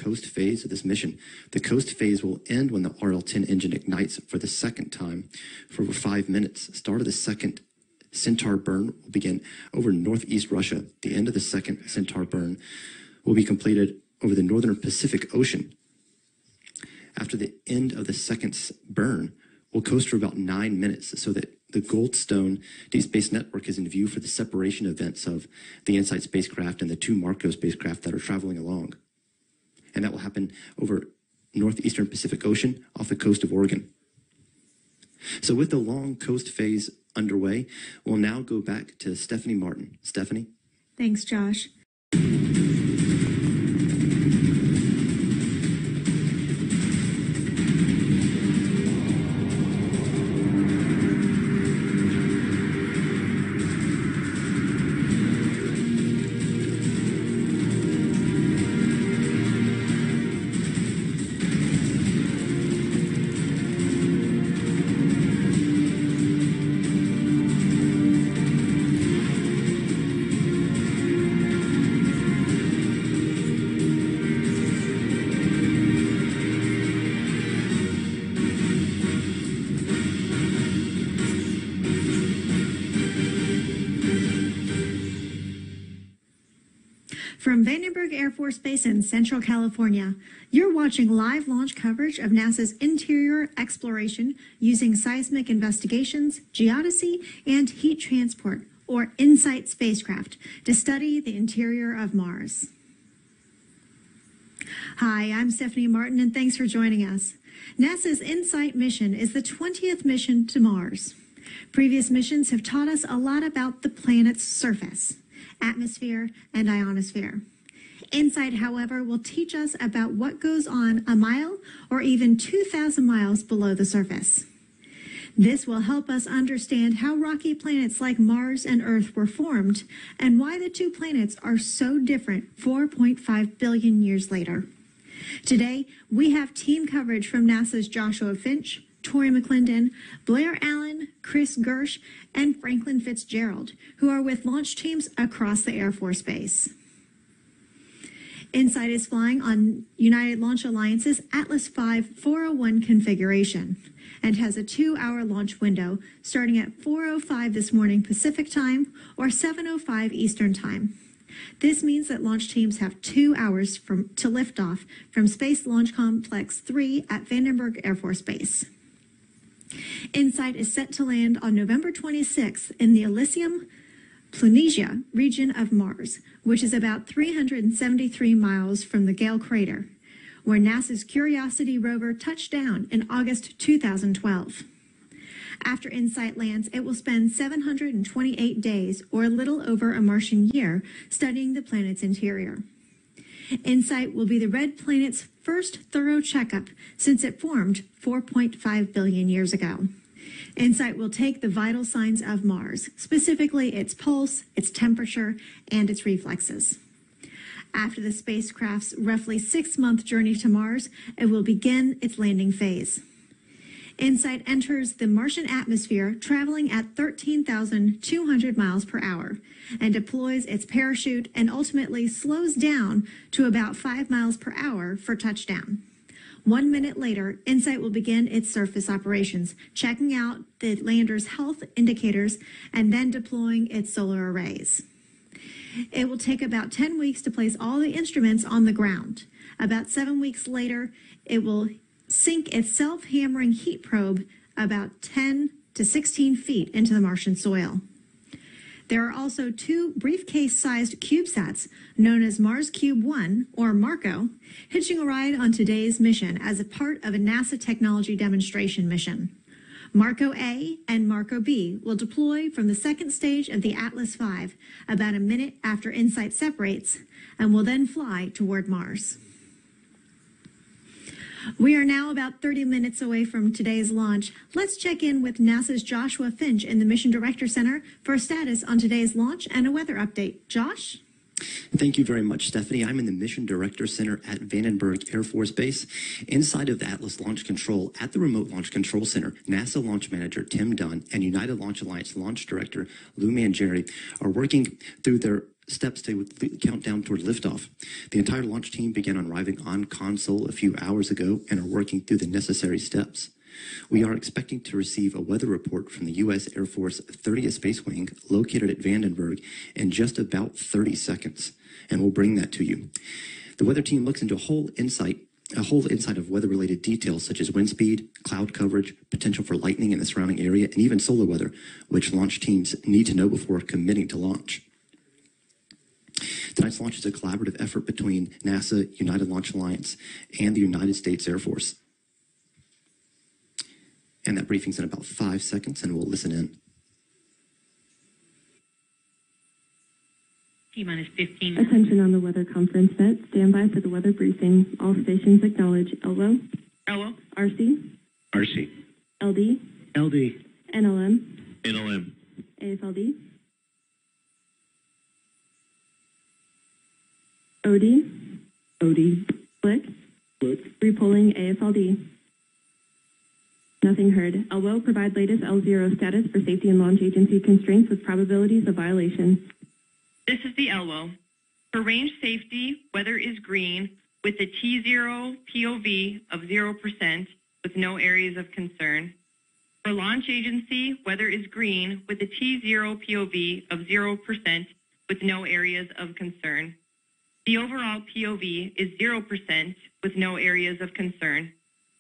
coast phase of this mission. The coast phase will end when the RL-10 engine ignites for the second time for over 5 minutes. Start of the second Centaur burn will begin over northeast Russia. The end of the second Centaur burn will be completed over the northern Pacific Ocean. After the end of the second burn, we'll coast for about 9 minutes so that the Goldstone Deep Space Network is in view for the separation events of the InSight spacecraft and the 2 Marco spacecraft that are traveling along. And that will happen over northeastern Pacific Ocean off the coast of Oregon. So with the long coast phase underway, we'll now go back to Stephanie Martin. Stephanie? Thanks, Josh. From Vandenberg Air Force Base in Central California, you're watching live launch coverage of NASA's interior exploration using seismic investigations, geodesy, and heat transport, or InSight spacecraft, to study the interior of Mars. Hi, I'm Stephanie Martin, and thanks for joining us. NASA's InSight mission is the 20th mission to Mars. Previous missions have taught us a lot about the planet's surface, atmosphere, and ionosphere. InSight, however, will teach us about what goes on a mile or even 2,000 miles below the surface. This will help us understand how rocky planets like Mars and Earth were formed and why the two planets are so different 4.5 billion years later. Today, we have team coverage from NASA's Joshua Finch, Tori McClendon, Blair Allen, Chris Gersh, and Franklin Fitzgerald, who are with launch teams across the Air Force Base. InSight is flying on United Launch Alliance's Atlas V 401 configuration and has a 2-hour launch window starting at 4:05 this morning Pacific time or 7:05 Eastern time. This means that launch teams have 2 hours to lift off from Space Launch Complex 3 at Vandenberg Air Force Base. InSight is set to land on November 26th in the Elysium Planitia region of Mars, which is about 373 miles from the Gale crater, where NASA's Curiosity rover touched down in August 2012. After InSight lands, it will spend 728 days, or a little over a Martian year, studying the planet's interior. InSight will be the red planet's first thorough checkup since it formed 4.5 billion years ago. InSight will take the vital signs of Mars, specifically its pulse, its temperature, and its reflexes. After the spacecraft's roughly 6-month journey to Mars, it will begin its landing phase. InSight enters the Martian atmosphere traveling at 13,200 miles per hour and deploys its parachute and ultimately slows down to about 5 miles per hour for touchdown. 1 minute later, InSight will begin its surface operations, checking out the lander's health indicators and then deploying its solar arrays. It will take about 10 weeks to place all the instruments on the ground. About 7 weeks later, it will sink its self-hammering heat probe about 10 to 16 feet into the Martian soil. There are also 2 briefcase-sized CubeSats, known as Mars Cube 1, or MARCO, hitching a ride on today's mission as a part of a NASA technology demonstration mission. MARCO A and MARCO B will deploy from the second stage of the Atlas V about a minute after InSight separates and will then fly toward Mars. We are now about 30 minutes away from today's launch. Let's check in with NASA's Joshua Finch in the Mission Director Center for a status on today's launch and a weather update. Josh? Thank you very much, Stephanie. I'm in the Mission Director Center at Vandenberg Air Force Base. Inside of the Atlas Launch Control at the Remote Launch Control Center, NASA Launch Manager Tim Dunn and United Launch Alliance Launch Director Lou Mangieri are working through their steps to count down toward liftoff. The entire launch team began arriving on console a few hours ago and are working through the necessary steps. We are expecting to receive a weather report from the U.S. Air Force 30th Space Wing located at Vandenberg in just about 30 seconds, and we'll bring that to you. The weather team looks into a whole insight of weather-related details such as wind speed, cloud coverage, potential for lightning in the surrounding area, and even solar weather, which launch teams need to know before committing to launch. Tonight's launch is a collaborative effort between NASA, United Launch Alliance, and the United States Air Force. And that briefing's in about 5 seconds, and we'll listen in. T-minus 15. Attention on the weather conference net. Stand by for the weather briefing. All stations acknowledge LO, LO, RC, RC, LD, LD, NLM, NLM, AFLD, OD, OD, Flick, repolling AFLD. Nothing heard. LWO, provide latest L0 status for safety and launch agency constraints with probabilities of violation. this is the LO. For range safety, weather is green with a T0 POV of 0% with no areas of concern. For launch agency, weather is green with a T0 POV of 0% with no areas of concern. The overall POV is 0% with no areas of concern.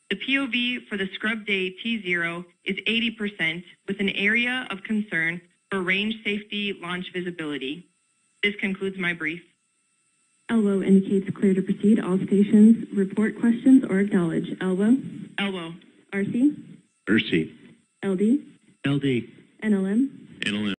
The POV for the scrub day T0 is 80% with an area of concern for range safety launch visibility. This concludes my brief. LWO indicates clear to proceed. All stations report questions or acknowledge. LWO, LO, RC, RC, LD, LD, NLM, NLM.